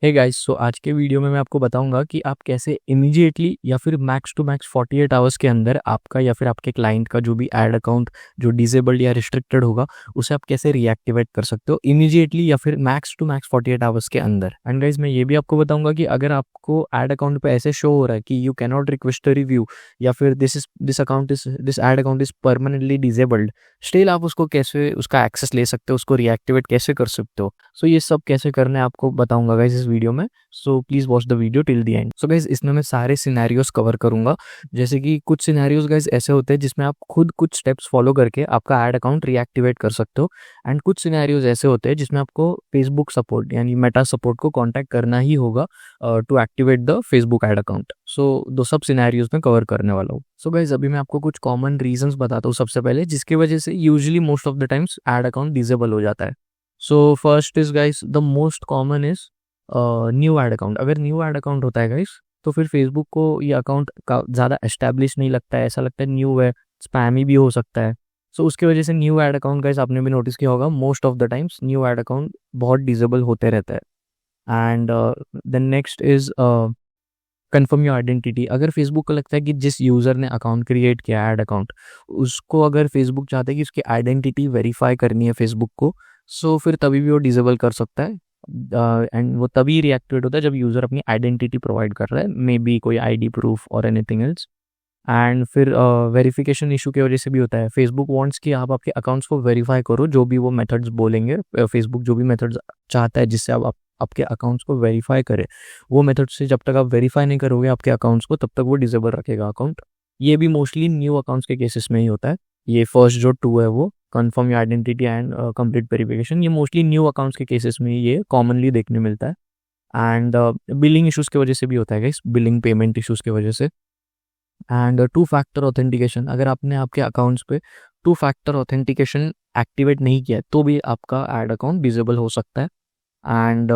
Hey guys, सो आज के video में मैं आपको बताऊंगा कि आप कैसे इमीडिएटली या फिर मैक्स टू मैक्स 48 आवर्स के अंदर आपका या फिर आपके क्लाइंट का जो भी ऐड अकाउंट जो डिसेबल्ड या रिस्ट्रिक्टेड होगा उसे आप कैसे रिएक्टिवेट कर सकते हो इमीडिएटली या फिर मैक्स टू मैक्स 48 आवर्स के अंदर। एंड गाइस, मैं ये भी आपको बताऊंगा कि अगर आपको ऐड अकाउंट पे ऐसे शो हो रहा है कि you can not request a review या फिर this add account is permanently disabled, still आप उसको कैसे उसका एक्सेस ले सकते हो, उसको रिएक्टिवेट कैसे कर सकते हो। सो ये सब कैसे करना है आपको बताऊंगा गाइस इस वीडियो में। So please watch the video till the end. So guys, इसमें मैं सारे सिनेरियोस कवर करूंगा। जैसे कि कुछ सिनेरियोस गाइस ऐसे होते हैं जिसमें आप खुद कुछ स्टेप्स फॉलो करके आपका ऐड अकाउंट रिएक्टिवेट कर सकते हो। एंड कुछ सिनेरियोस ऐसे होते हैं जिसमें आपको फेसबुक सपोर्ट यानी मेटा सपोर्ट को कॉन्टैक्ट करना ही होगा to activate the Facebook ad account. So दो सब सिनेरियोस में कवर करने वाला हूँ। सो गाइस, अभी मैं आपको कुछ कॉमन रीजंस बताता हूँ सबसे पहले, जिसकी वजह से usually most of the times add account disable हो जाता है। So first is guys, the most common is new ad account. अगर न्यू ऐड अकाउंट होता है गाइस तो फिर फेसबुक को ये अकाउंट का ज़्यादा एस्टैब्लिश नहीं लगता है, ऐसा लगता है न्यू है, स्पैमी भी हो सकता है। सो उसकी वजह से न्यू ऐड अकाउंट गाइस आपने भी नोटिस किया होगा, most of the times new ad account बहुत डिसेबल होते रहता है। And then next is confirm your identity. अगर फेसबुक को लगता है कि जिस यूज़र ने अकाउंट क्रिएट किया ऐड अकाउंट, उसको अगर फेसबुक चाहता है कि उसकी आइडेंटिटी वेरीफाई करनी है फेसबुक को, सो फिर तभी भी वो डिसेबल कर सकता है। एंड वो तभी रिएक्टिवेट होता है जब यूज़र अपनी आइडेंटिटी प्रोवाइड कर रहा है, मे बी कोई आईडी प्रूफ और एनीथिंग एल्स। एंड फिर वेरिफिकेशन इशू की वजह से भी होता है। फेसबुक वांट्स कि आप आपके अकाउंट्स को वेरीफाई करो, जो भी वो मेथड्स बोलेंगे। फेसबुक जो भी मेथड्स चाहता है जिससे आपके अकाउंट्स को वेरीफाई करे, वो मेथड से जब तक आप वेरीफाई नहीं करोगे आपके अकाउंट्स को, तब तक वो डिसेबल रखेगा अकाउंट। ये भी मोस्टली न्यू अकाउंट्स के केसेस में ही होता है। ये फर्स्ट जो टू है वो confirm your identity and complete verification, ये मोस्टली न्यू अकाउंट्स के केसेस में ये कॉमनली देखने मिलता है। एंड बिलिंग इशूज़ की वजह से भी होता है गाइस, बिलिंग पेमेंट इशूज़ की वजह से। एंड टू फैक्टर ऑथेंटिकेशन, अगर आपने आपके अकाउंट्स पे टू फैक्टर ऑथेंटिकेशन एक्टिवेट नहीं किया है तो भी आपका ऐड अकाउंट डिसेबल हो सकता है। एंड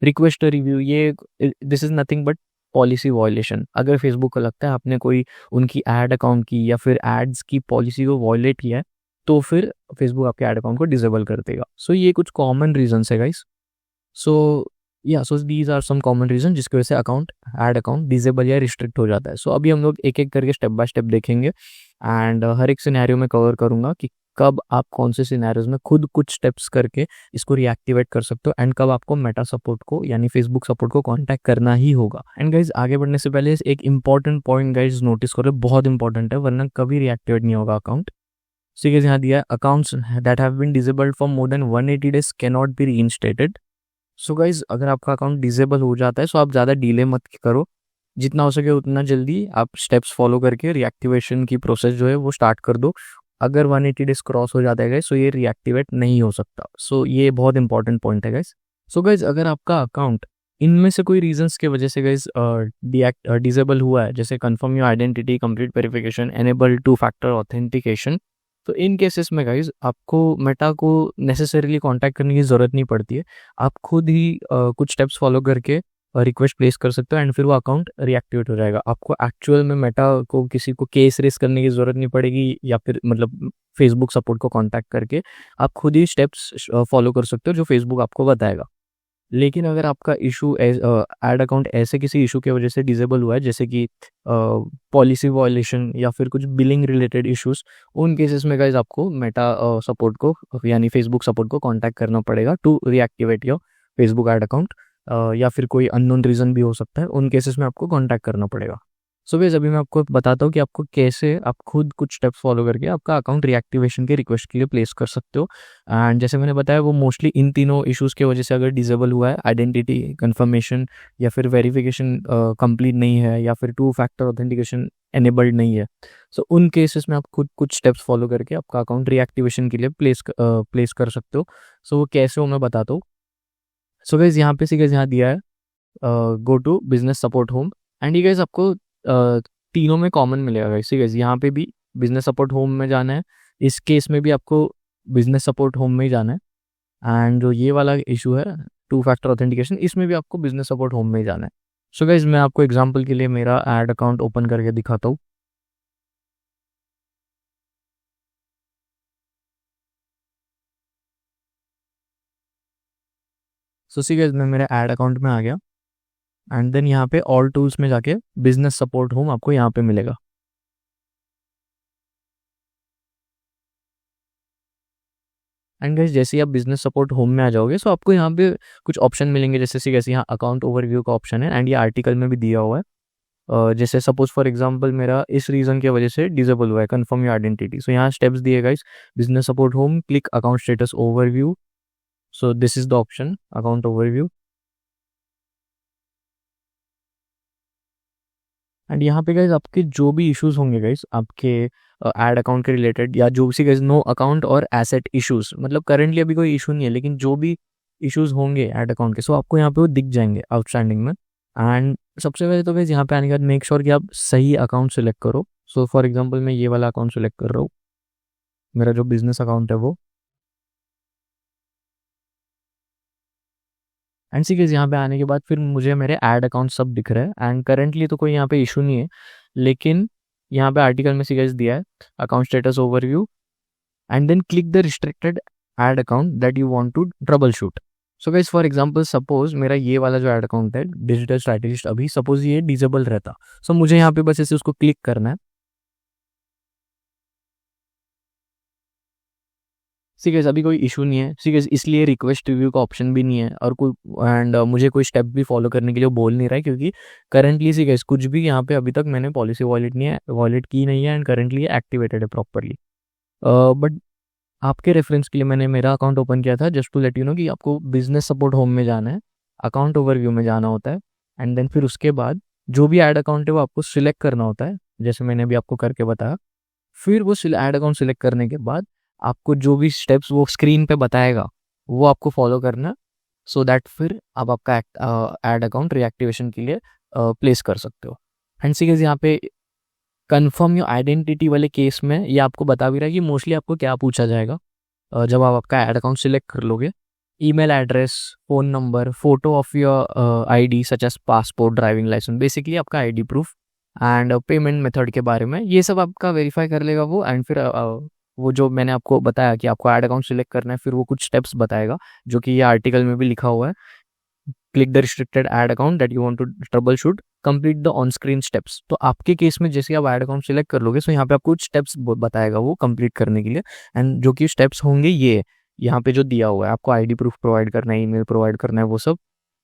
रिक्वेस्ट रिव्यू, ये this is nothing but policy violation. अगर फेसबुक को लगता है आपने कोई उनकी ऐड अकाउंट की या फिर एड्स की पॉलिसी को वायलेट किया है, तो फिर फेसबुक आपके ऐड अकाउंट को डिसेबल कर देगा। सो ये कुछ कॉमन रीजंस है guys. So so these are some common reason जिसकी वजह से अकाउंट ऐड अकाउंट डिसेबल या रिस्ट्रिक्ट हो जाता है। सो अभी हम लोग एक एक करके स्टेप बाय स्टेप देखेंगे। एंड हर एक सिनेरियो में कवर करूंगा कि कब आप कौन से सिनेरियोज में खुद कुछ स्टेप्स करके इसको रिएक्टिवेट कर सकते हो, एंड कब आपको मेटा सपोर्ट को यानी फेसबुक सपोर्ट को कांटेक्ट करना ही होगा। एंड गाइज, आगे बढ़ने से पहले एक इंपॉर्टेंट पॉइंट गाइज नोटिस करो, बहुत इंपॉर्टेंट है, वरना कभी रिएक्टिवेट नहीं होगा अकाउंट। ठीक है, यहाँ दिया है, accounts that have been disabled for more than 180 days can not be reinstated. So guys, अगर आपका अकाउंट डिसेबल हो जाता है सो आप ज़्यादा डिले मत करो, जितना हो सके उतना जल्दी आप स्टेप्स फॉलो करके रिएक्टिवेशन की प्रोसेस जो है वो स्टार्ट कर दो। अगर 180 डेज क्रॉस हो जाता है गाइज, सो ये रिएक्टिवेट नहीं हो सकता। सो ये बहुत इंपॉर्टेंट पॉइंट है गाइज। सो गाइज, अगर आपका अकाउंट इनमें से कोई रीजंस की वजह से गाइज डिसेबल हुआ है, जैसे confirm your identity, complete verification, enable two factor authentication, तो इन केसेस में गाइज आपको मेटा को नेसेसरीली कांटेक्ट करने की ज़रूरत नहीं पड़ती है। आप खुद ही कुछ स्टेप्स फॉलो करके रिक्वेस्ट प्लेस कर सकते हो एंड फिर वो अकाउंट रिएक्टिवेट हो जाएगा। आपको एक्चुअल में मेटा को किसी को केस रेस करने की ज़रूरत नहीं पड़ेगी, या फिर मतलब फेसबुक सपोर्ट को कांटेक्ट करके आप खुद ही स्टेप्स फॉलो कर सकते हो जो फेसबुक आपको बताएगा। लेकिन अगर आपका इशू ऐड अकाउंट ऐसे किसी इशू की वजह से डिसेबल हुआ है, जैसे कि पॉलिसी वायलेशन या फिर कुछ बिलिंग रिलेटेड इश्यूज, उन केसेस में गाइज आपको मेटा सपोर्ट को यानी फेसबुक सपोर्ट को कांटेक्ट करना पड़ेगा to reactivate your Facebook ad account. या फिर कोई अननोन रीज़न भी हो सकता है, उन केसेस में आपको कांटेक्ट करना पड़ेगा। सो गाइस, अभी मैं आपको बताता हूँ कि आपको कैसे आप खुद कुछ स्टेप्स फॉलो करके आपका अकाउंट रिएक्टिवेशन के रिक्वेस्ट के लिए प्लेस कर सकते हो। एंड जैसे मैंने बताया, वो मोस्टली इन तीनों इश्यूज़ की वजह से अगर डिसेबल हुआ है, आइडेंटिटी कंफर्मेशन या फिर वेरिफिकेशन कंप्लीट नहीं है या फिर टू फैक्टर ऑथेंटिकेशन एनेबल्ड नहीं है, सो उन केसेस में आप खुद कुछ स्टेप्स फॉलो करके आपका अकाउंट रिएक्टिवेशन के लिए प्लेस कर सकते हो। सो वो कैसे हो मैं बताता हूँ। सो गाइस, यहाँ पे सी गाइस यहाँ दिया है, go to business support home. And ये गाइस आपको तीनों में कॉमन मिलेगा गाइस। गाइस, यहाँ पे भी बिजनेस सपोर्ट होम में जाना है, इस केस में भी आपको बिजनेस सपोर्ट होम में ही जाना है। एंड जो ये वाला इशू है टू फैक्टर ऑथेंटिकेशन, इसमें भी आपको बिजनेस सपोर्ट होम में ही जाना है। सो गाइस, मैं आपको एग्जांपल के लिए मेरा ऐड अकाउंट ओपन करके दिखाता हूँ। सो सी गाइस मैं मेरे ऐड अकाउंट में आ गया एंड देन यहाँ पे ऑल टूल्स में जाके बिजनेस सपोर्ट होम आपको यहाँ पे मिलेगा। एंड गाइस जैसे ही आप बिजनेस सपोर्ट होम में आ जाओगे सो आपको यहाँ पे कुछ ऑप्शन मिलेंगे, जैसे कैसे यहाँ अकाउंट ओवरव्यू का ऑप्शन है एंड ये आर्टिकल में भी दिया हुआ है। जैसे सपोज फॉर एग्जांपल मेरा इस रीज़न की वजह से डिसेबल हुआ है, कन्फर्म योर आइडेंटिटी। सो यहाँ स्टेप्स दिए guys, business support home, click account status overview. So this is the option account overview and यहाँ पे गाइज आपके जो भी इश्यूज होंगे गाइज आपके ऐड अकाउंट के रिलेटेड या जो भी गाइज नो अकाउंट और एसेट इश्यूज, मतलब करंटली अभी कोई इशू नहीं है लेकिन जो भी इश्यूज होंगे ऐड अकाउंट के, सो आपको यहाँ पे वो दिख जाएंगे आउटस्टैंडिंग में। एंड सबसे पहले तो गाइज यहाँ पे आने के बाद मेक श्योर कि आप सही अकाउंट सेलेक्ट करो। सो फॉर एग्जाम्पल मैं ये वाला अकाउंट सेलेक्ट कर रहा हूँ, मेरा जो बिजनेस अकाउंट है वो। एंड सी गाइज यहाँ पे आने के बाद फिर मुझे मेरे ऐड अकाउंट सब दिख रहा है एंड करेंटली तो कोई यहाँ पे इशू नहीं है, लेकिन यहाँ पे आर्टिकल में सी गाइज दिया है account status overview and then click the restricted ad account that you want to troubleshoot. So guys for example suppose मेरा ये वाला जो ऐड अकाउंट है डिजिटल स्ट्रैटेजिस्ट, अभी सपोज ये डिसेबल रहता, सो मुझे यहाँ पे बस ऐसे उसको क्लिक करना है। सी गाइस अभी कोई इशू नहीं है, सी गाइस इसलिए रिक्वेस्ट रिव्यू का ऑप्शन भी नहीं है और कोई एंड मुझे कोई स्टेप भी फॉलो करने के लिए बोल नहीं रहा है, क्योंकि करंटली सी गाइस कुछ भी यहाँ पे अभी तक मैंने पॉलिसी वॉलेट की नहीं है एंड करंटली एक्टिवेटेड है प्रॉपरली। बट आपके रेफरेंस के लिए मैंने मेरा अकाउंट ओपन किया था just to let you know कि आपको बिजनेस सपोर्ट होम में जाना है, अकाउंट ओवरव्यू में जाना होता है एंड देन फिर उसके बाद जो भी ऐड अकाउंट है वो आपको सिलेक्ट करना होता है, जैसे मैंने अभी आपको करके बताया। फिर वो ऐड अकाउंट सिलेक्ट करने के बाद आपको जो भी स्टेप्स वो स्क्रीन पे बताएगा वो आपको फॉलो करना, सो दैट फिर आप आपका ऐड अकाउंट रिएक्टिवेशन के लिए प्लेस कर सकते हो। एंड सी गाइस यहाँ पे कंफर्म योर आइडेंटिटी वाले केस में ये आपको बता भी रहा है कि मोस्टली आपको क्या पूछा जाएगा जब आप आपका ऐड अकाउंट सिलेक्ट कर लोगे। Email address, phone number, photo of your ID such as passport, driving licence, basically आपका ID proof and payment method के बारे में ये सब आपका वेरीफाई कर लेगा वो। एंड फिर वो जो मैंने आपको बताया कि आपको ऐड अकाउंट सिलेक्ट करना है, फिर वो कुछ स्टेप्स बताएगा जो कि ये आर्टिकल में भी लिखा हुआ है। Click the restricted ad account that you want to troubleshoot, complete the on screen steps. तो आपके केस में जैसे आप ऐड अकाउंट सिलेक्ट कर लोगे, सो यहाँ पे आपको कुछ स्टेप्स बताएगा वो कंप्लीट करने के लिए एंड जो कि स्टेप्स होंगे ये यहाँ पे जो दिया हुआ है, आपको आईडी प्रूफ प्रोवाइड करना है, ईमेल प्रोवाइड करना है, वो सब।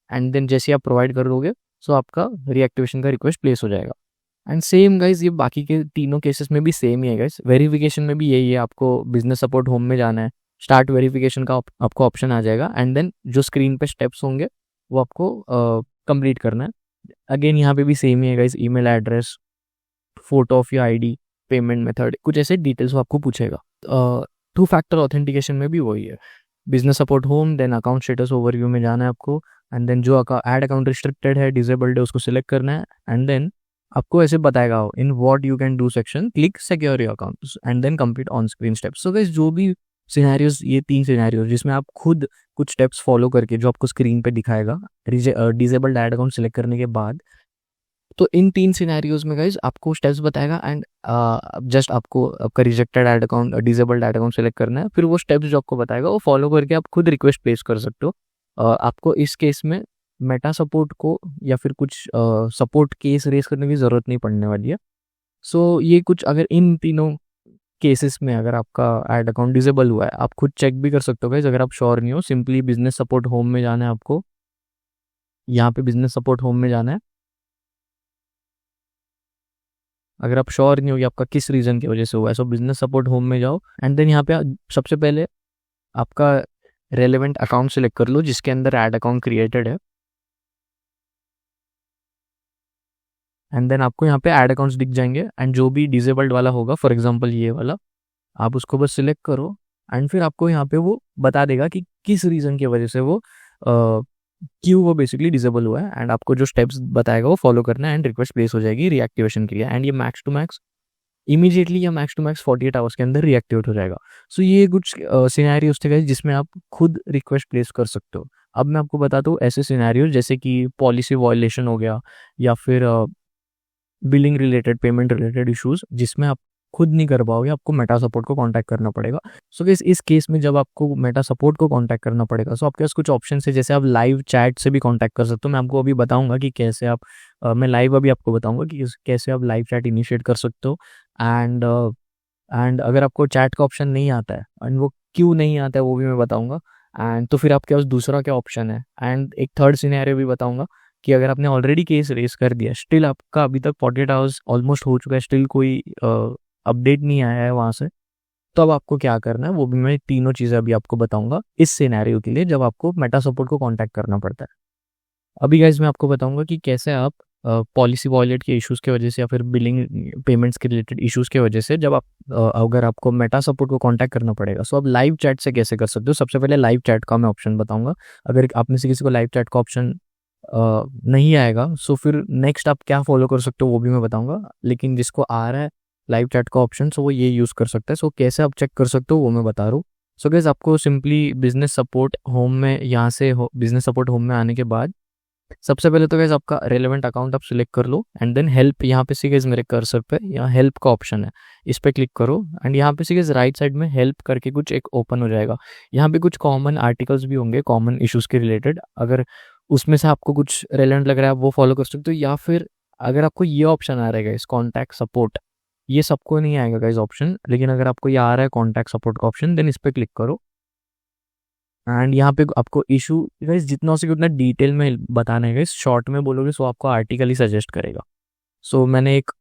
एंड देन जैसे आप प्रोवाइड कर लोगे सो आपका रीएक्टिवेशन का रिक्वेस्ट प्लेस हो जाएगा। एंड सेम गाइज ये बाकी के तीनों केसेस में भी सेम ही है गाइज। वेरिफिकेशन में भी यही है, आपको बिजनेस सपोर्ट होम में जाना है, स्टार्ट वेरिफिकेशन का आपको ऑप्शन आ जाएगा एंड देन जो स्क्रीन पे स्टेप्स होंगे वो आपको कंप्लीट करना है। अगेन यहाँ पे भी सेम ही है guys, email address, photo of your ID, payment method, कुछ ऐसे डिटेल्स वो आपको पूछेगा। टू फैक्टर ऑथेंटिकेशन में भी वही है, business support home, then account status overview में जाना है आपको एंड देन जो ऐड अकाउंट रिस्ट्रिक्टेड है, डिसेबल्ड है, उसको सिलेक्ट करना है एंड देन आपको ऐसे बताएगा in what you can do section, click secure your account and then complete on screen steps. So guys जो भी सिनेरियोज, ये 3 सिनेरियोज जिसमें आप खुद कुछ स्टेप्स फॉलो करके जो आपको स्क्रीन पे दिखाएगा डिसेबल्ड ऐड अकाउंट सिलेक्ट करने के बाद, तो इन 3 सिनेरियोज में गाइज आपको स्टेप्स बताएगा एंड जस्ट आपको आपका rejected add account, disabled add account select करना है। फिर वो स्टेप्स जो आपको बताएगा वो फॉलो करके आप खुद रिक्वेस्ट प्लेस कर सकते हो। आपको इस केस में मेटा सपोर्ट को या फिर कुछ सपोर्ट केस रेस करने की ज़रूरत नहीं पड़ने वाली है। सो ये कुछ अगर इन तीनों केसेस में अगर आपका ऐड अकाउंट डिसेबल हुआ है, आप खुद चेक भी कर सकते हो गाइज। अगर आप श्योर नहीं हो, सिंपली बिजनेस सपोर्ट होम में जाना है आपको, यहाँ पे बिजनेस सपोर्ट होम में जाना है। अगर आप श्योर नहीं हो कि आपका किस रीज़न की वजह से हुआ है, सो बिजनेस सपोर्ट होम में जाओ एंड देन यहाँ पे सबसे पहले आपका रेलेवेंट अकाउंट सेलेक्ट कर लो जिसके अंदर ऐड अकाउंट क्रिएटेड है एंड देन आपको यहाँ पे ऐड अकाउंट्स दिख जाएंगे एंड जो भी डिसेबल्ड वाला होगा, फॉर एग्जांपल ये वाला, आप उसको बस सिलेक्ट करो एंड फिर आपको यहाँ पे वो बता देगा कि किस रीज़न की वजह से वो क्यों वो बेसिकली डिसेबल हुआ है एंड आपको जो स्टेप्स बताएगा वो फॉलो करना है एंड रिक्वेस्ट प्लेस हो जाएगी रिएक्टिवेशन के लिए। एंड ये मैक्स टू मैक्स इमीडिएटली या मैक्स टू मैक्स 48 आवर्स के अंदर रिएक्टिवेट हो जाएगा। सो ये कुछ सिनेरियोज थे गाइस जिसमें आप खुद रिक्वेस्ट प्लेस कर सकते हो। अब मैं आपको बताता हूँ ऐसे सिनेरियोज जैसे कि पॉलिसी वायलेशन हो गया या फिर billing related, payment related issues जिसमें आप खुद नहीं कर पाओगे, आपको मेटा सपोर्ट को कांटेक्ट करना पड़ेगा। सो गाइस इस केस में जब आपको मेटा सपोर्ट को कांटेक्ट करना पड़ेगा, सो आपके पास कुछ ऑप्शन है, जैसे आप लाइव चैट से भी कांटेक्ट कर सकते हो। मैं आपको अभी बताऊंगा कि कैसे आप मैं लाइव अभी आपको बताऊंगा कि कैसे आप लाइव चैट इनिशिएट कर सकते हो। एंड अगर आपको चैट का ऑप्शन नहीं आता है, एंड वो क्यों नहीं आता है वो भी मैं बताऊंगा। एंड तो फिर आपके पास दूसरा क्या ऑप्शन है, एंड एक थर्ड सिनेरियो भी बताऊंगा कि अगर आपने ऑलरेडी केस रेस कर दिया, स्टिल आपका अभी तक 48 आवर्स ऑलमोस्ट हो चुका है, स्टिल कोई अपडेट नहीं आया है वहाँ से, तो अब आपको क्या करना है वो भी मैं तीनों चीज़ें अभी आपको बताऊंगा इस सिनेरियो के लिए, जब आपको मेटा सपोर्ट को कांटेक्ट करना पड़ता है। अभी गाइज मैं आपको बताऊंगा कि कैसे आप पॉलिसी वॉलेट के इश्यूज़ की वजह से या फिर बिलिंग पेमेंट्स के रिलेटेड इश्यूज़ की वजह से जब आप अगर आपको मेटा सपोर्ट को कांटेक्ट करना पड़ेगा, सो आप लाइव चैट से कैसे कर सकते हो। सबसे पहले लाइव चैट का मैं ऑप्शन बताऊंगा। अगर आप में से किसी को लाइव चैट का ऑप्शन नहीं आएगा, सो फिर नेक्स्ट आप क्या फॉलो कर सकते हो वो भी मैं बताऊंगा। लेकिन जिसको आ रहा है लाइव चैट का ऑप्शन, सो वो ये यूज़ कर सकता है। सो कैसे आप चेक कर सकते हो वो मैं बता रहा हूँ। सो गाइस आपको सिंपली बिजनेस सपोर्ट होम में, यहाँ से बिजनेस सपोर्ट होम में आने के बाद सबसे पहले तो गाइस आपका रेलेवेंट अकाउंट आप सिलेक्ट कर लो, एंड देन हेल्प, यहाँ पे सी गाइस मेरे कर्सर पे यहाँ हेल्प का ऑप्शन है, इस पे क्लिक करो। एंड यहाँ पे सी गाइस राइट साइड में हेल्प करके कुछ एक ओपन हो जाएगा। यहाँ पे कुछ कॉमन आर्टिकल्स भी होंगे कॉमन इश्यूज के रिलेटेड, अगर उसमें से आपको कुछ रेलेवेंट लग रहा है आप वो फॉलो कर सकते हो। या फिर अगर आपको ये ऑप्शन आ रहा है गाइस कॉन्टैक्ट सपोर्ट, ये सबको नहीं आएगा गाइस ऑप्शन, लेकिन अगर आपको ये आ रहा है कॉन्टैक्ट सपोर्ट का ऑप्शन, देन इस पे क्लिक करो। एंड यहाँ पे आपको इशू गाइस जितना हो सके उतना डिटेल में बताना है गाइस, शॉर्ट में बोलोगे सो आपको आर्टिकल ही सजेस्ट करेगा। सो मैंने एक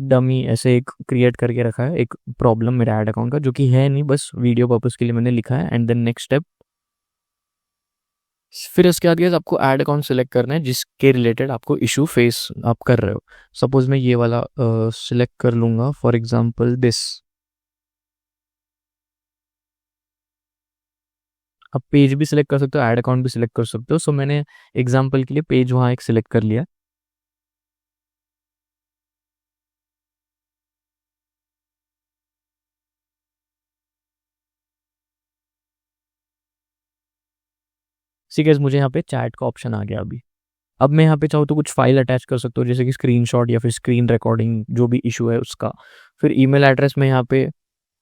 डमी ऐसे एक क्रिएट करके रखा है, एक प्रॉब्लम मेरे ऐड अकाउंट का, जो कि है नहीं, बस वीडियो पर्पस के लिए मैंने लिखा है। एंड देन नेक्स्ट स्टेप, फिर इसके बाद गाइस आपको ऐड अकाउंट सेलेक्ट करना है जिसके रिलेटेड आपको इशू फेस आप कर रहे हो। सपोज मैं ये वाला सिलेक्ट कर लूँगा, फॉर एग्जाम्पल दिस। आप पेज भी सिलेक्ट कर सकते हो, ऐड अकाउंट भी सिलेक्ट कर सकते हो। सो मैंने एग्जाम्पल के लिए पेज वहाँ एक सिलेक्ट कर लिया। ठीक है, मुझे यहाँ पे चैट का ऑप्शन आ गया अभी। अब मैं यहाँ पे चाहूँ तो कुछ फाइल अटैच कर सकता हूँ, जैसे कि स्क्रीनशॉट या फिर स्क्रीन रिकॉर्डिंग, जो भी इशू है उसका। फिर ईमेल एड्रेस में यहाँ पे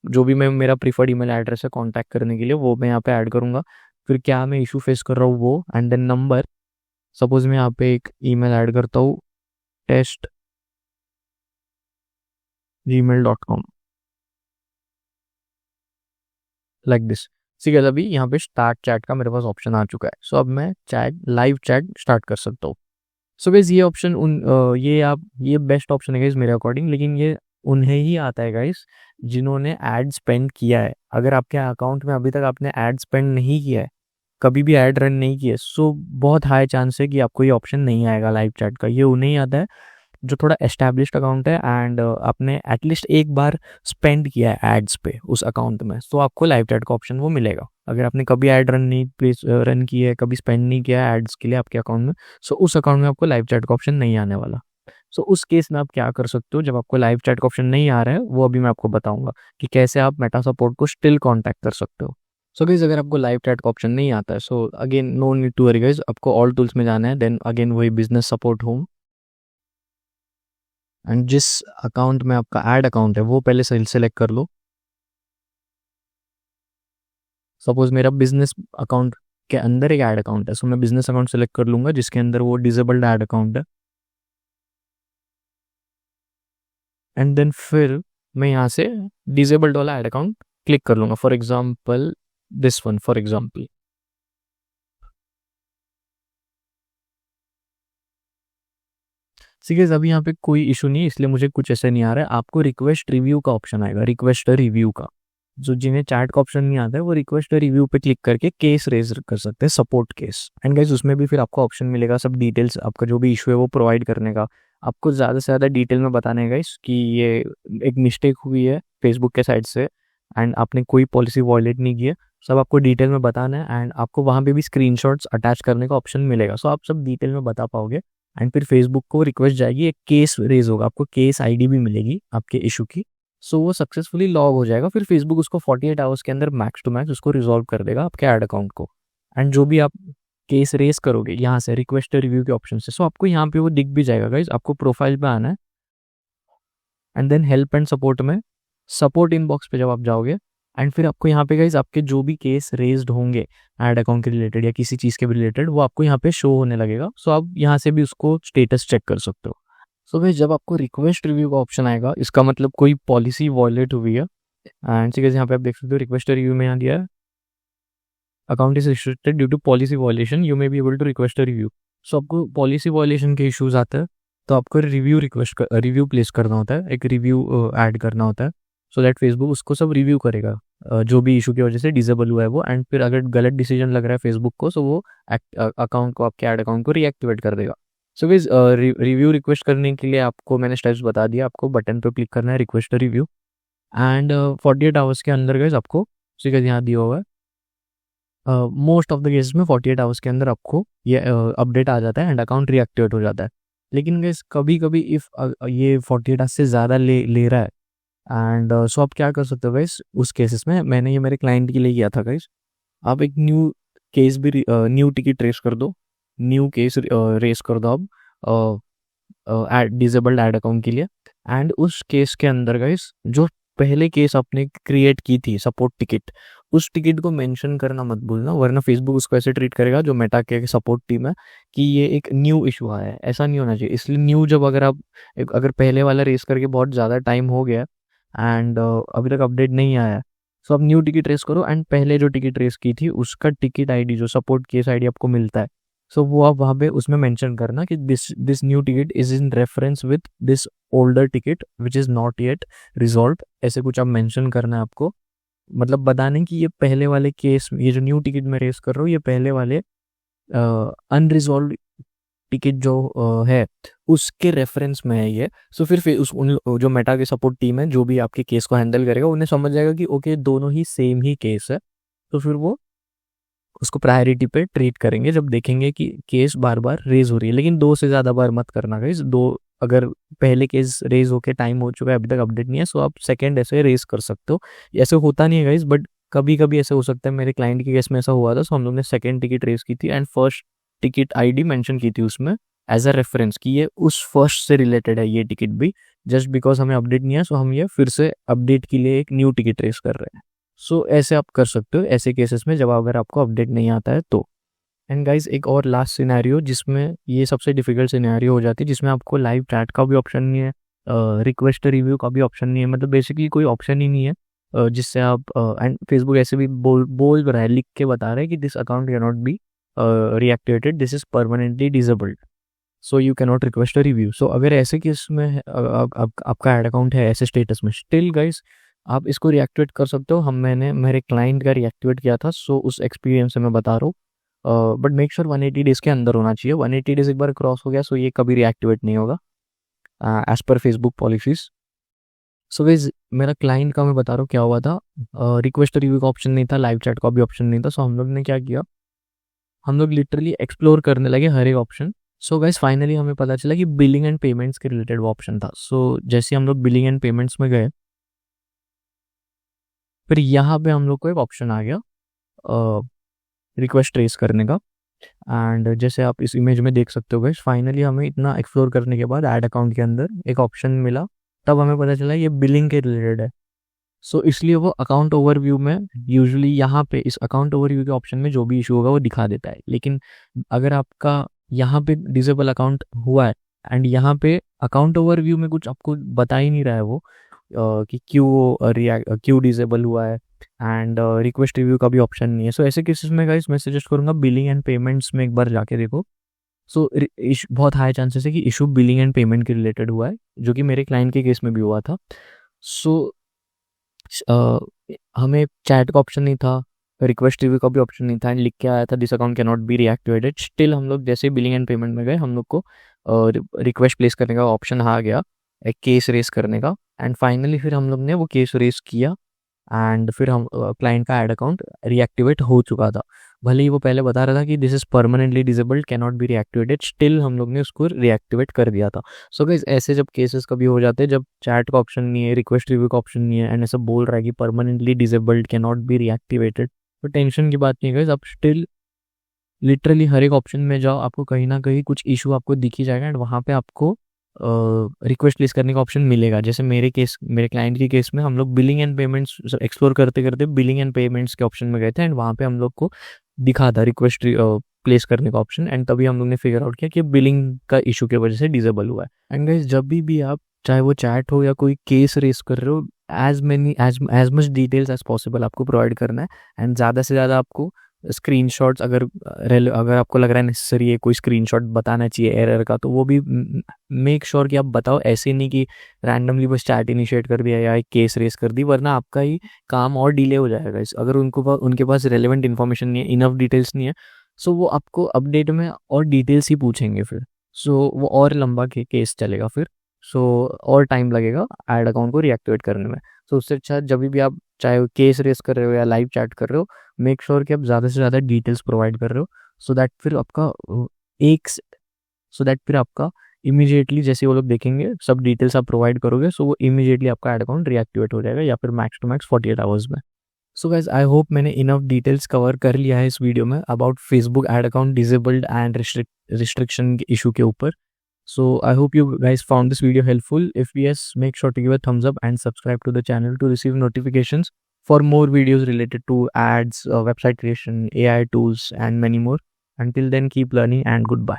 जो भी मैं मेरा प्रीफर्ड ईमेल एड्रेस है कांटेक्ट करने के लिए, वो मैं यहाँ पे ऐड करूँगा। फिर क्या मैं इशू फेस कर रहा हूँ वो, एंड देन नंबर। सपोज मैं यहाँ पे एक ईमेल ऐड करता हूँ, test@gmail.com, लाइक दिस। ठीक है, अभी यहाँ पे स्टार्ट चैट का मेरे पास ऑप्शन आ चुका है। सो अब मैं चैट लाइव चैट स्टार्ट कर सकता हूँ। सो गाइस ये ऑप्शन ये बेस्ट ऑप्शन है गाइस मेरे अकॉर्डिंग, लेकिन ये उन्हें ही आता है गाइस जिन्होंने एड स्पेंड किया है। अगर आपके अकाउंट में अभी तक आपने एड स्पेंड नहीं किया है, कभी भी ऐड रन नहीं किया है, सो बहुत हाई चांस है कि आपको ये ऑप्शन नहीं आएगा लाइव चैट का। ये उन्हें ही आता है जो थोड़ा एस्टैब्लिश्ड अकाउंट है एंड आपने एटलीस्ट एक बार स्पेंड किया है एड्स पे उस अकाउंट में, तो आपको लाइव चैट का ऑप्शन वो मिलेगा। अगर आपने कभी ऐड रन नहीं प्लेस रन की है, कभी स्पेंड नहीं किया है एड्स के लिए आपके अकाउंट में, सो उस अकाउंट में आपको लाइव चैट का ऑप्शन नहीं आने वाला। सो उस केस में आप क्या कर सकते हो, जब आपको लाइव चैट का ऑप्शन नहीं आ रहा है, वो अभी मैं आपको बताऊंगा कि कैसे आप मेटा सपोर्ट को स्टिल कांटेक्ट कर सकते हो। सो गाइस अगर आपको लाइव चैट का ऑप्शन नहीं आता है, so again no need to worry guys, आपको ऑल टूल्स में जाना है, देन अगेन वही बिजनेस सपोर्ट होम, एंड जिस अकाउंट में आपका ऐड अकाउंट है वो पहले सेलेक्ट कर लो। सपोज मेरा बिजनेस अकाउंट के अंदर एक ऐड अकाउंट है, सो मैं बिजनेस अकाउंट सेलेक्ट कर लूंगा जिसके अंदर वो डिसेबल्ड ऐड अकाउंट है। एंड देन फिर मैं यहाँ से डिसेबल्ड वाला ऐड अकाउंट क्लिक कर लूंगा, for example this one for example. ठीक है, अभी यहाँ पे कोई इशू नहीं है, इसलिए मुझे कुछ ऐसा नहीं आ रहा है। आपको रिक्वेस्ट रिव्यू का ऑप्शन आएगा, रिक्वेस्ट रिव्यू का। जो जिन्हें चैट का ऑप्शन नहीं आता है वो रिक्वेस्ट रिव्यू पे क्लिक करके केस रेज कर सकते हैं, सपोर्ट केस। एंड गाइस उसमें भी फिर आपको ऑप्शन मिलेगा सब डिटेल्स, आपका जो भी इशू है वो प्रोवाइड करने का। आपको ज़्यादा से ज़्यादा डिटेल में बताना है गाइस कि ये एक मिस्टेक हुई है फेसबुक के साइड से एंड आपने कोई पॉलिसी वॉयलेट नहीं की है, सब आपको डिटेल में बताना है। एंड आपको वहाँ पे भी स्क्रीनशॉट्स अटैच करने का ऑप्शन मिलेगा, सो आप सब डिटेल में बता पाओगे। एंड फिर फेसबुक को रिक्वेस्ट जाएगी, एक केस रेज होगा, आपको केस आईडी भी मिलेगी आपके इशू की। सो वो सक्सेसफुली लॉग हो जाएगा। फिर फेसबुक उसको 48 आवर्स के अंदर मैक्स टू मैक्स उसको रिजॉल्व कर देगा आपके ऐड अकाउंट को। एंड जो भी आप केस रेस करोगे यहाँ से रिक्वेस्ट रिव्यू के ऑप्शन से, सो आपको यहाँ पे वो दिख भी जाएगा गाइज। आपको प्रोफाइल पे आना है and then help and support में सपोर्ट इनबॉक्स पे जब आप जाओगे एंड फिर आपको यहाँ पे गाइज आपके जो भी केस रेज्ड होंगे ऐड अकाउंट के रिलेटेड या किसी चीज़ के भी रिलेटेड, वो आपको यहाँ पे शो होने लगेगा। सो आप यहाँ से भी उसको स्टेटस चेक कर सकते हो। सो गाइज जब आपको रिक्वेस्ट रिव्यू का ऑप्शन आएगा, इसका मतलब कोई पॉलिसी वॉयलेट हुई है। एंड ठीक है, यहाँ पे आप देख सकते हो रिक्वेस्ट रिव्यू में यहाँ दिया है account is restricted due to policy violation, you may be able to request a review. So आपको पॉलिसी वॉयलेशन के इश्यूज आते हैं तो आपको रिव्यू प्लेस करना होता है, एक रिव्यू ऐड करना होता है, सो दैट फेसबुक उसको सब रिव्यू करेगा जो भी इशू की वजह से डिसेबल हुआ है वो। एंड फिर अगर गलत डिसीजन लग रहा है फेसबुक को, सो वो अकाउंट को, आपके ऐड अकाउंट को रीएक्टिवेट कर देगा। सो गाइस रिव्यू रिक्वेस्ट करने के लिए आपको मैंने स्टेप्स बता दिया। आपको बटन पे क्लिक करना है रिक्वेस्ट रिव्यू एंड 48 आवर्स के अंदर गाइस आपको, ठीक है, यहाँ दिया हुआ है मोस्ट ऑफ द केसेस में 48 आवर्स के अंदर आपको ये अपडेट आ जाता है एंड अकाउंट रीएक्टिवेट हो जाता है। लेकिन गाइस कभी कभी इफ़ ये 48 आवर्स से ज़्यादा ले रहा है एंड सो आप क्या कर सकते हो गाइस उस केसेस में। मैंने ये मेरे क्लाइंट के लिए किया था गाइस। आप एक न्यू केस भी न्यू टिकट रेस कर दो, न्यू केस रेस कर दो आप डिसेबल्ड ऐड अकाउंट के लिए। एंड उस केस के अंदर गाइस जो पहले केस आपने क्रिएट की थी सपोर्ट टिकट, उस टिकट को मेंशन करना मत भूलना, वरना फेसबुक उसको ऐसे ट्रीट करेगा जो मेटा के सपोर्ट टीम है कि ये एक न्यू इशू आया है। ऐसा नहीं होना चाहिए। इसलिए न्यू जब अगर पहले वाला रेस करके बहुत ज़्यादा टाइम हो गया एंड अभी तक अपडेट नहीं आया, सो आप न्यू टिकट रेस करो एंड पहले जो टिकट रेस की थी उसका टिकट आईडी, जो सपोर्ट केस आईडी आपको मिलता है, सो वो आप वहाँ पे उसमें मेंशन करना कि this new ticket is in reference with this older ticket which is not yet resolve. ऐसे कुछ आप मेंशन करना है आपको, मतलब बताने कि ये पहले वाले केस, ये जो न्यू टिकट में रेस कर रहा हूँ, ये पहले वाले अनरिजॉल्व टिकट जो है उसके रेफरेंस में है ये। सो फिर जो मेटा के सपोर्ट टीम है जो भी आपके केस को हैंडल करेगा, उन्हें समझ जाएगा कि ओके दोनों ही सेम ही केस है, तो फिर वो उसको प्रायोरिटी पे ट्रीट करेंगे जब देखेंगे कि केस बार बार रेज हो रही है। लेकिन 2 से ज़्यादा बार मत करना गाइस। अगर पहले केस रेज होके टाइम हो चुका है अभी तक अपडेट नहीं है, सो आप सेकंड ऐसे रेज कर सकते हो। ऐसे होता नहीं है गाइस, बट कभी कभी ऐसे हो सकता है। मेरे क्लाइंट के केस में ऐसा हुआ था, सो हम लोग ने सेकंड टिकट रेज की थी and first ticket ID mention की थी उसमें एज अ रेफरेंस कि ये उस फर्स्ट से रिलेटेड है ये टिकट भी। जस्ट बिकॉज हमें अपडेट नहीं है, सो हम ये फिर से अपडेट के लिए एक न्यू टिकट रेस कर रहे हैं। सो ऐसे आप कर सकते हो ऐसे केसेस में जब अगर आपको अपडेट नहीं आता है तो। एंड गाइज एक और लास्ट सिनेरियो जिसमें ये सबसे डिफिकल्ट सिनेरियो हो जाती है, जिसमें आपको लाइव चैट का भी ऑप्शन नहीं है, रिक्वेस्ट रिव्यू का भी ऑप्शन नहीं है, मतलब बेसिकली कोई ऑप्शन ही नहीं है जिससे आप एंड फेसबुक ऐसे भी बोल रहा है, लिख के बता रहा है कि this account can not be reactivated, this is permanently disabled, so you can not request a review. So अगर ऐसे केस में आपका ऐड अकाउंट है ऐसे स्टेटस में, स्टिल गाइज आप इसको रिएक्टिवेट कर सकते हो। मैंने मेरे क्लाइंट का रिएक्टिवेट किया था, सो उस एक्सपीरियंस से मैं बता रहा हूँ। बट मेक श्योर 180 डेज़ के अंदर होना चाहिए। 180 डेज़ एक बार क्रॉस हो गया सो ये कभी रिएक्टिवेट नहीं होगा as per Facebook policies. So guys मेरा क्लाइंट का मैं बता रहा हूँ क्या हुआ था। रिक्वेस्ट रिव्यू का ऑप्शन नहीं था, लाइव चैट का भी ऑप्शन नहीं था। सो हम लोग ने क्या किया, हम लोग लिटरली एक्सप्लोर करने लगे हर एक ऑप्शन। सो गाइस फाइनली हमें पता चला कि बिलिंग एंड पेमेंट्स के रिलेटेड वो ऑप्शन था। सो जैसे हम लोग बिलिंग एंड पेमेंट्स में गए, फिर यहाँ पे हम लोग को एक ऑप्शन आ गया रिक्वेस्ट रेस करने का। एंड जैसे आप इस इमेज में देख सकते हो गाइस, फाइनली हमें इतना एक्सप्लोर करने के बाद ऐड अकाउंट के अंदर एक ऑप्शन मिला, तब हमें पता चला ये बिलिंग के रिलेटेड है। सो इसलिए वो अकाउंट ओवरव्यू में यूजुअली यहाँ पे इस अकाउंट ओवरव्यू के ऑप्शन में जो भी इशू होगा वो दिखा देता है। लेकिन अगर आपका यहाँ पे डिसेबल अकाउंट हुआ है एंड यहाँ पे अकाउंट ओवरव्यू में कुछ आपको बता ही नहीं रहा है वो कि क्यों डिसेबल हुआ है, एंड रिक्वेस्ट रिव्यू का भी ऑप्शन नहीं है। सो ऐसे केसेस में गाइस मैं सजेस्ट करूँगा बिलिंग एंड पेमेंट्स में एक बार जाके देखो। सो बहुत हाई चांसेस है कि इशू बिलिंग एंड पेमेंट के रिलेटेड हुआ है, जो कि मेरे क्लाइंट के केस में भी हुआ था। सो हमें चैट का ऑप्शन नहीं था, रिक्वेस्ट रिव्यू का भी ऑप्शन नहीं था एंड लिख के आया था this account can not be reactivated. Still हम लोग जैसे बिलिंग एंड पेमेंट में गए, हम लोग को रिक्वेस्ट प्लेस करने का ऑप्शन आ गया, एक केस रेस करने का। एंड फाइनली फिर हम लोग ने वो केस रेस किया एंड फिर हम क्लाइंट का ऐड अकाउंट रीएक्टिवेट हो चुका था। भले ही वो पहले बता रहा था कि this is permanently disabled, can not be reactivated, still हम लोग ने उसको रीएक्टिवेट कर दिया था। सो गाइस ऐसे जब केसेस कभी हो जाते हैं जब चैट का ऑप्शन नहीं है, रिक्वेस्ट रिव्यू का ऑप्शन नहीं है एंड ऐसा बोल रहा है कि permanently disabled, can not be reactivated, तो टेंशन की बात नहीं है गाइस। आप स्टिल लिटरली हर एक ऑप्शन में जाओ, आपको कहीं ना कहीं कुछ इशू आपको दिख ही जाएगा एंड वहाँ पे आपको रिक्वेस्ट प्लेस करने का ऑप्शन मिलेगा। जैसे मेरे क्लाइंट के केस में हम लोग बिलिंग एंड पेमेंट्स एक्सप्लोर करते करते बिलिंग एंड पेमेंट्स के ऑप्शन में गए थे, एंड वहाँ पे हम लोग को दिखा था रिक्वेस्ट प्लेस करने का ऑप्शन, एंड तभी हम लोग ने फिगर आउट किया कि बिलिंग का इशू की वजह से डिसेबल हुआ है। एंड गाइस, जब भी आप चाहे वो चैट हो या कोई केस रेस कर रहे हो, as much details as possible आपको प्रोवाइड करना है। एंड ज़्यादा से ज़्यादा आपको स्क्रीनशॉट्स, अगर आपको लग रहा है नेसेसरी है कोई स्क्रीनशॉट बताना चाहिए एरर का, तो वो भी मेक श्योर कि आप बताओ। ऐसे नहीं कि रैंडमली बस चैट इनिशिएट कर दिया या एक केस रेस कर दी, वरना आपका ही काम और डिले हो जाएगा। अगर उनके पास रेलेवेंट इन्फॉर्मेशन नहीं है, इनफ डिटेल्स नहीं है, सो वो आपको अपडेट में और डिटेल्स ही पूछेंगे फिर। सो वो और लंबा केस चलेगा फिर, सो और टाइम लगेगा ऐड अकाउंट को रिएक्टिवेट करने में। सो उससे अच्छा जब भी आप चाहे केस रेस कर रहे हो या लाइव चैट कर रहे हो, मेक श्योर कि आप ज़्यादा से ज़्यादा डिटेल्स प्रोवाइड कर रहे हो, सो दैट फिर आपका इमीडिएटली जैसे वो लोग देखेंगे सब डिटेल्स आप प्रोवाइड करोगे, सो वो इमीडिएटली आपका ऐड अकाउंट रिएक्टिवेट हो जाएगा, या फिर मैक्स टू मैक्स 48 आवर्स में। सो गाइज, आई होप मैंने इनफ डिटेल्स कवर कर लिया है इस वीडियो में about Facebook ad account disabled and restriction के इशू के ऊपर। So I hope you guys found this video helpful. If yes, make sure to give a thumbs up and subscribe to the channel to receive notifications for more videos related to ads, website creation, AI tools, and many more. Until then, keep learning and goodbye.